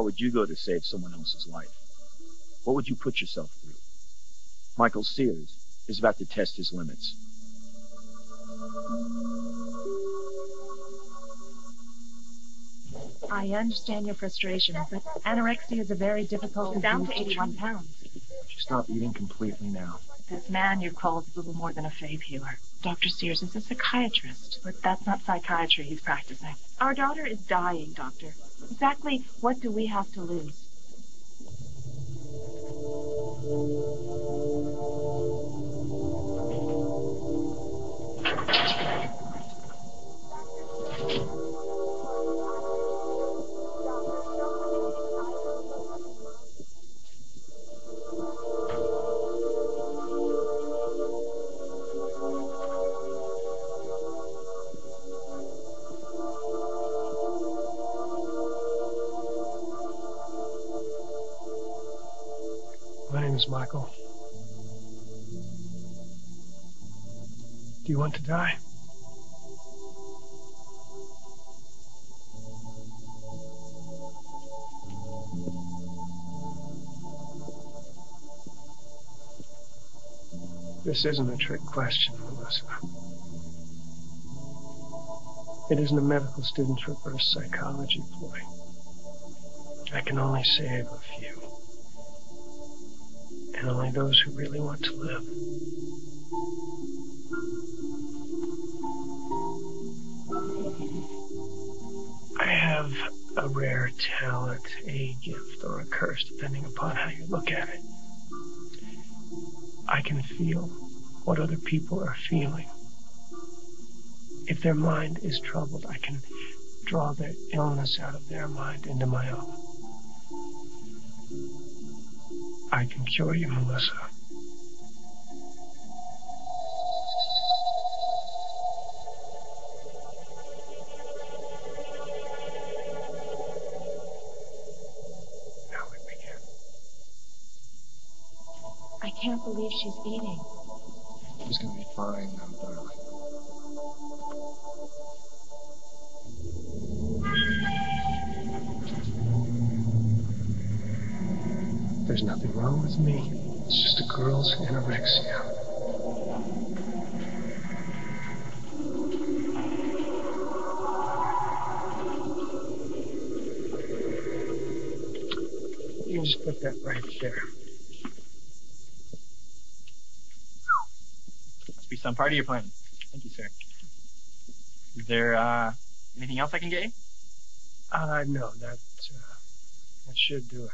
would you go to save someone else's life? What would you put yourself through? Michael Sears is about to test his limits. I understand your frustration, but anorexia is a very difficult disease. Down to 81 pounds. She stopped eating completely now. This man you've called is little more than a faith healer. Dr. Sears is a psychiatrist, but that's not psychiatry he's practicing. Our daughter is dying, Doctor. Exactly what do we have to lose? My name is Michael. Do you want to die? This isn't a trick question, Melissa. It isn't a medical student's reverse psychology ploy. I can only save a few. And only those who really want to live. I have a rare talent, a gift, or a curse, depending upon how you look at it. I can feel what other people are feeling. If their mind is troubled, I can draw their illness out of their mind into my own. I can cure you, Melissa. Now we begin. I can't believe she's eating. She's gonna be fine now, darling. There's nothing wrong with me. It's just a girl's anorexia. You can just put that right there. Must be some party you're planning. Thank you, sir. Is there anything else I can get you? No, that should do it.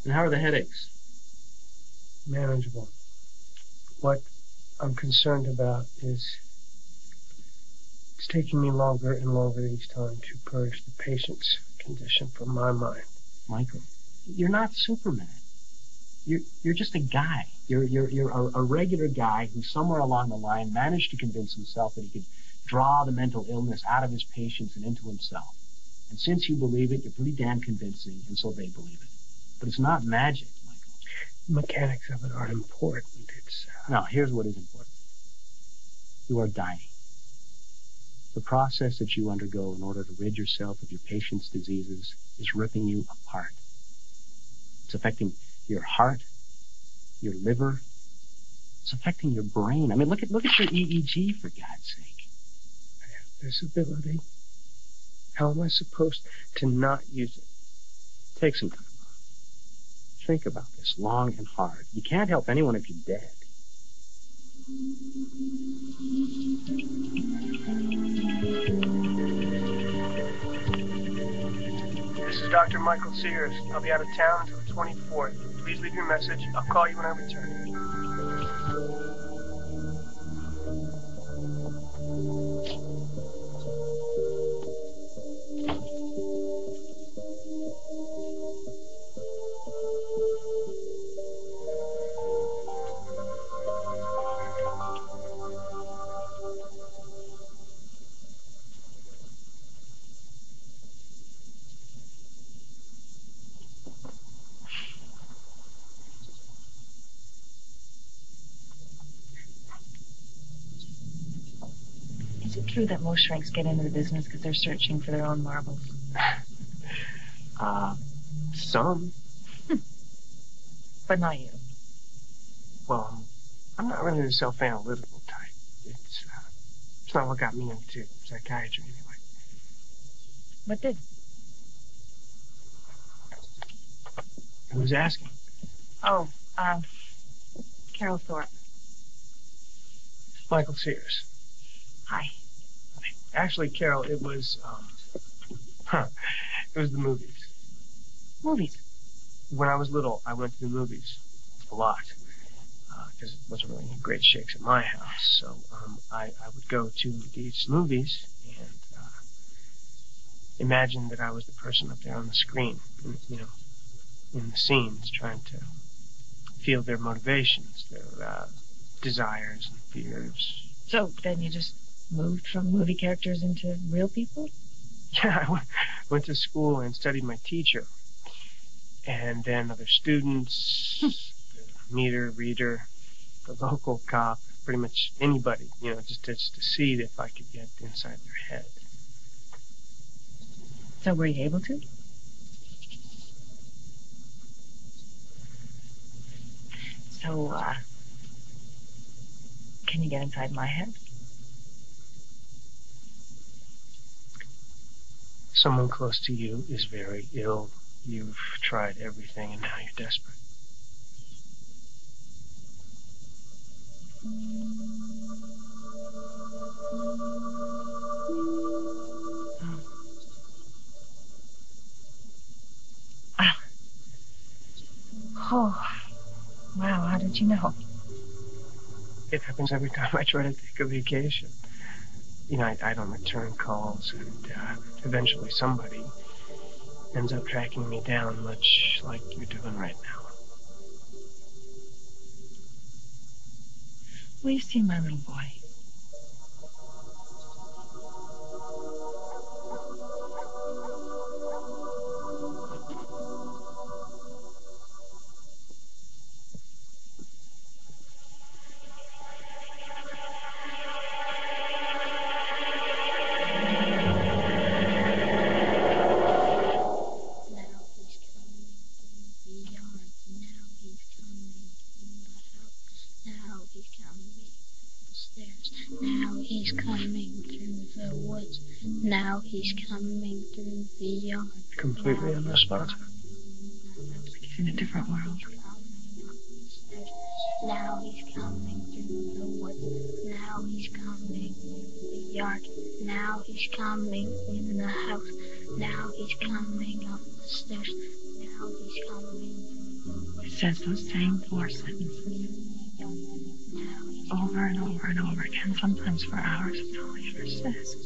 And how are the headaches? manageable. What I'm concerned about is it's taking me longer and longer each time to purge the patient's condition from my mind. Michael, you're not Superman. You're just a guy. You're a regular guy who somewhere along the line managed to convince himself that he could draw the mental illness out of his patients and into himself. And since you believe it, you're pretty damn convincing, and so they believe it. But it's not magic, Michael. The mechanics of it aren't important. It's... No, here's what is important. You are dying. The process that you undergo in order to rid yourself of your patient's diseases is ripping you apart. It's affecting your heart, your liver. It's affecting your brain. I mean, look at your EEG, for God's sake. I have this ability. How am I supposed to not use it? Take some time. Think about this long and hard. You can't help anyone if you're dead. This is Dr. Michael Sears. I'll be out of town until the 24th. Please leave your message. I'll call you when I return. Is it true that most shrinks get into the business because they're searching for their own marbles? Some. But not you. Well, I'm not really the self-analytical type. It's not what got me into psychiatry anyway. What did? Who's asking? Oh, Carol Thorpe. Michael Sears. Hi. Actually, Carol, it was, it was the movies. Movies? When I was little, I went to the movies a lot, because it wasn't really any great shakes at my house. So I would go to these movies and imagine that I was the person up there on the screen, in the scenes, trying to feel their motivations, their desires and fears. So then you just moved from movie characters into real people? Yeah, I went to school and studied my teacher. And then other students, the meter, reader, the local cop, pretty much anybody, just to see if I could get inside their head. So were you able to? So, can you get inside my head? Someone close to you is very ill. You've tried everything and now you're desperate. Oh, wow, how did you know? It happens every time I try to take a vacation. I don't return calls, and eventually somebody ends up tracking me down, much like you're doing right now. Well, you've seen my little boy. Now he's coming through the yard. Completely unresponsive. He's in a different world. Now he's coming through the woods. Now he's coming through the yard. Now he's coming in the house. Now he's coming up the stairs. Now he's coming through the woods. says those same 4 sentences over and over and over again, sometimes for hours. That's all he ever says.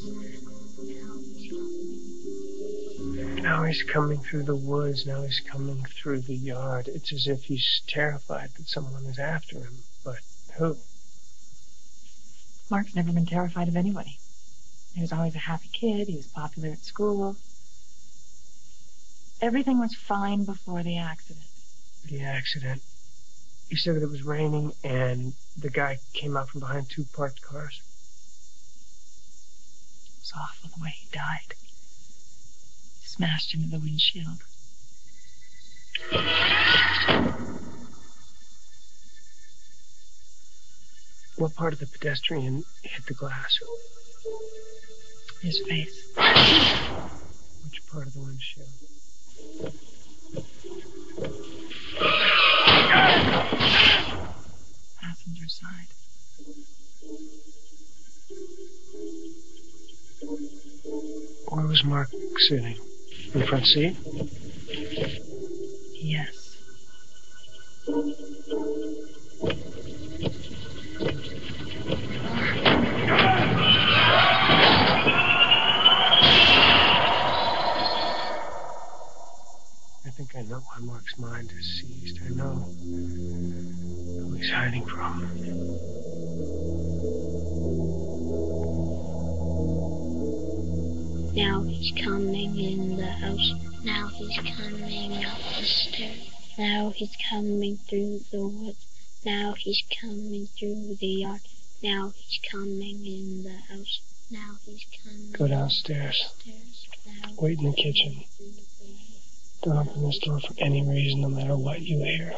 Now he's coming through the woods. Now he's coming through the yard. It's as if he's terrified that someone is after him. But who? Mark's never been terrified of anybody. He was always a happy kid. He was popular at school. Everything was fine before the accident. The accident. He said that it was raining and the guy came out from behind 2 parked cars. It was awful the way he died. Smashed into the windshield. What part of the pedestrian hit the glass? His face. Which part of the windshield? Passenger side. Where was Mark sitting? In the front seat? Yes. I think I know why Mark's mind is seized. I know who he's hiding from. Now he's coming in the house. Now he's coming up the stairs. Now he's coming through the woods. Now he's coming through the yard. Now he's coming in the house. Now he's coming. Go downstairs. Now Wait in the kitchen. Don't open this door for any reason, no matter what you hear.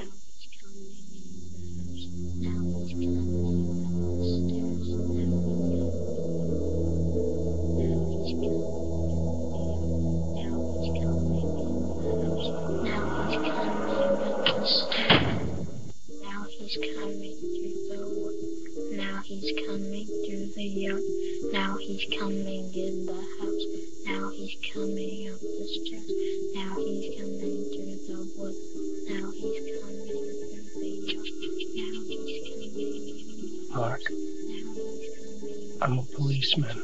He's coming through the yard. Now he's coming in the house. Now he's coming up the stairs. Now he's coming through the woods. Now he's coming through the yard. Now he's coming. Mark, I'm a policeman.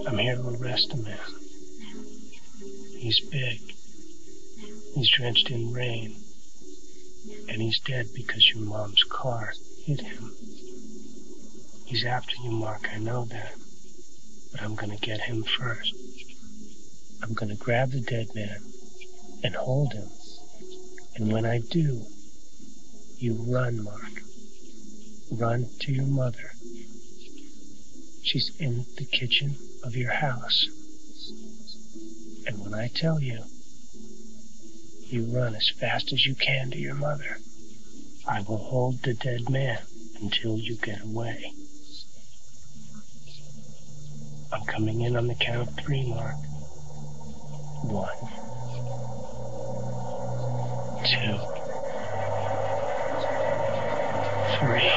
I'm here to arrest a man. He's big. He's drenched in rain. And he's dead because your mom's car hit him. He's after you, Mark, I know that. But I'm gonna get him first. I'm gonna grab the dead man and hold him. And when I do, you run, Mark. Run to your mother. She's in the kitchen of your house. And when I tell you, you run as fast as you can to your mother. I will hold the dead man until you get away. I'm coming in on the count of 3, Mark. 1, 2, 3.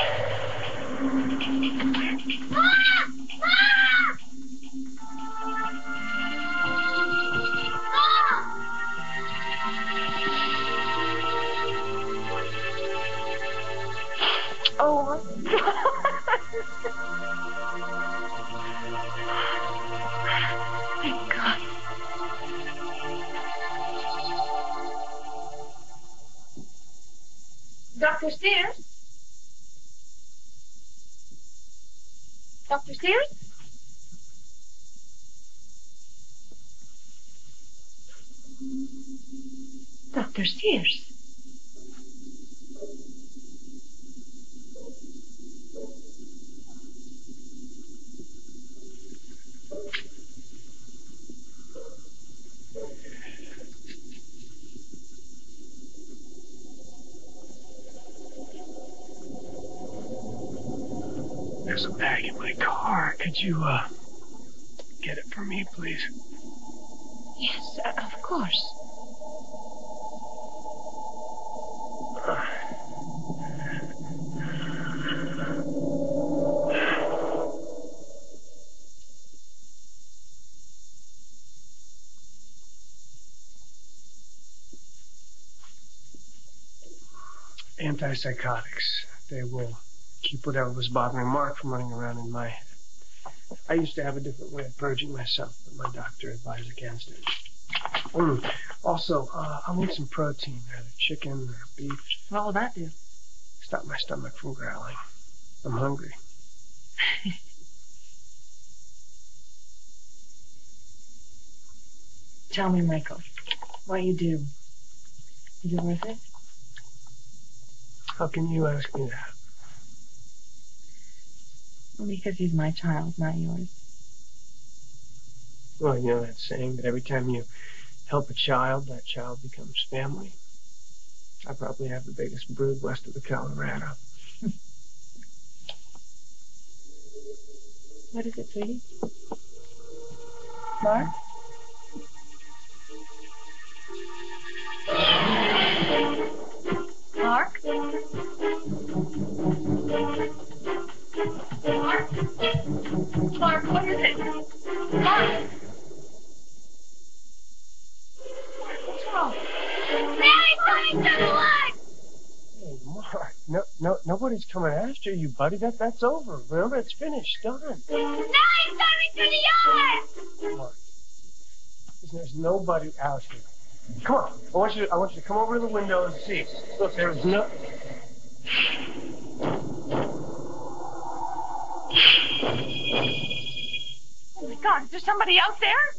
Oh, my God. Thank God. Dr. Sears? Dr. Sears? Dr. Sears? There's a bag in my car. Could you, get it for me, please? Yes, of course. Antipsychotics. They will keep whatever was bothering Mark from running around in my head. I used to have a different way of purging myself, but my doctor advised against it. Also, I'll need some protein, either chicken or beef. What will that do? Stop my stomach from growling. I'm hungry. Tell me, Michael, what you do. Is it worth it? How can you ask me that? Well, because he's my child, not yours. Well, you know that saying that every time you help a child, that child becomes family. I probably have the biggest brood west of the Colorado. What is it, sweetie? Mark? Mark? Mark? Mark, what is it? Mark? What's wrong? Mary's coming to the light! Hey, Mark, nobody's coming after you, buddy. That's over. Remember, it's finished. Done. Now he's coming to the yard! Mark, there's nobody out here. Come on. I want you to come over to the window and see. Look, there's no... Oh my God, is there somebody out there?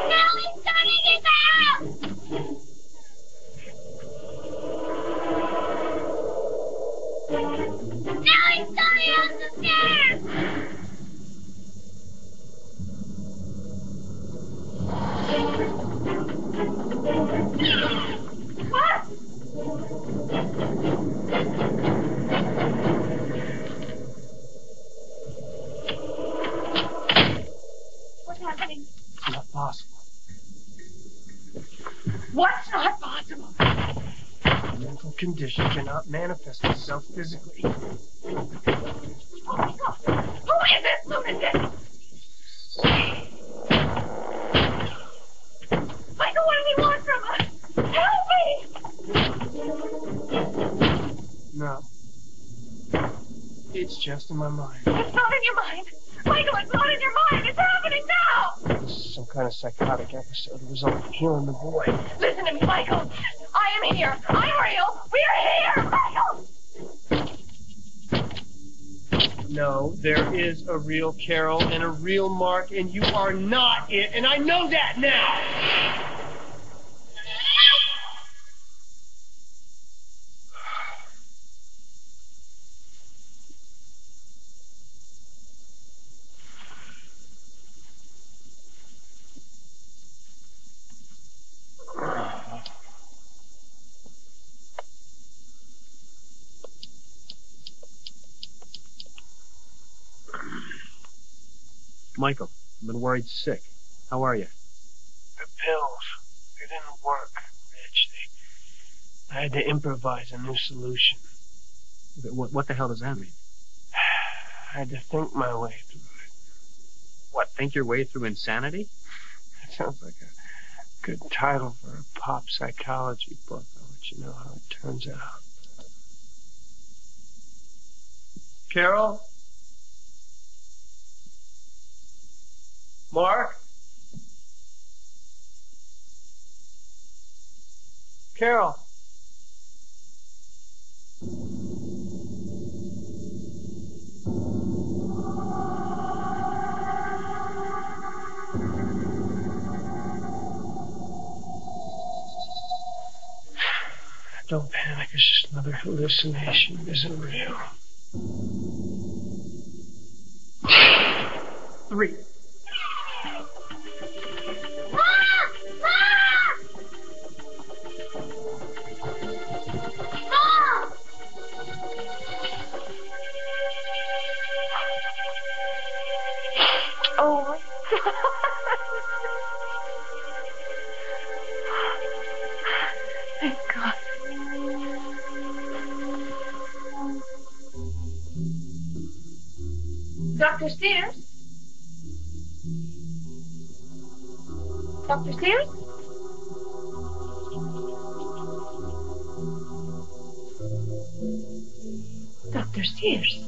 Now he's coming in the house! Now he's coming up the stairs! What? What's happening? It's not possible. What's not possible? Mental condition cannot manifest itself physically. Oh my God! Who is this lunatic? Michael, what does he want from us? Help me! No. It's just in my mind. It's not in your mind. Michael, it's not in your mind. It's happening now. This is some kind of psychotic episode, the result of healing the boy. Listen to me, Michael. I am here. I'm real. We're here, Michael. No, there is a real Carol and a real Mark, and you are not it, and I know that now! Michael, I've been worried sick. How are you? The pills, they didn't work, Rich. I had to improvise a new solution. What the hell does that mean? I had to think my way through it. What, think your way through insanity? That sounds like a good title for a pop psychology book. I'll let you know how it turns out. Carol? Mark? Carol? Don't panic, it's just another hallucination. It isn't real. 3. Oh my God. Thank God. Dr. Sears? Dr. Sears? Dr. Sears.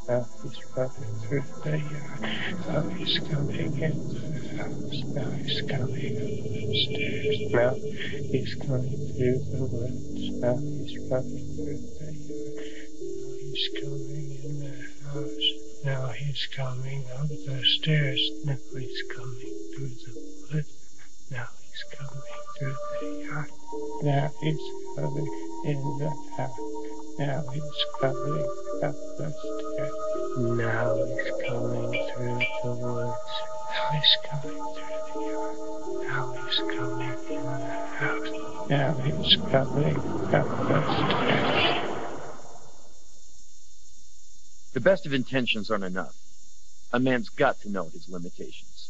Now he's coming through the yard. Now he's coming in the house. Now he's coming up the stairs. Now he's coming through the woods. Now he's coming through the yard. Now he's coming in the house. Now he's coming up the stairs. Now he's coming through the woods. Now he's coming through the yard. Now he's coming in the house. Now he's coming up the stairs. Now he's coming through the woods. Now he's coming through the yard. Now he's coming in the house. Now he's coming up the stairs. The best of intentions aren't enough. A man's got to know his limitations.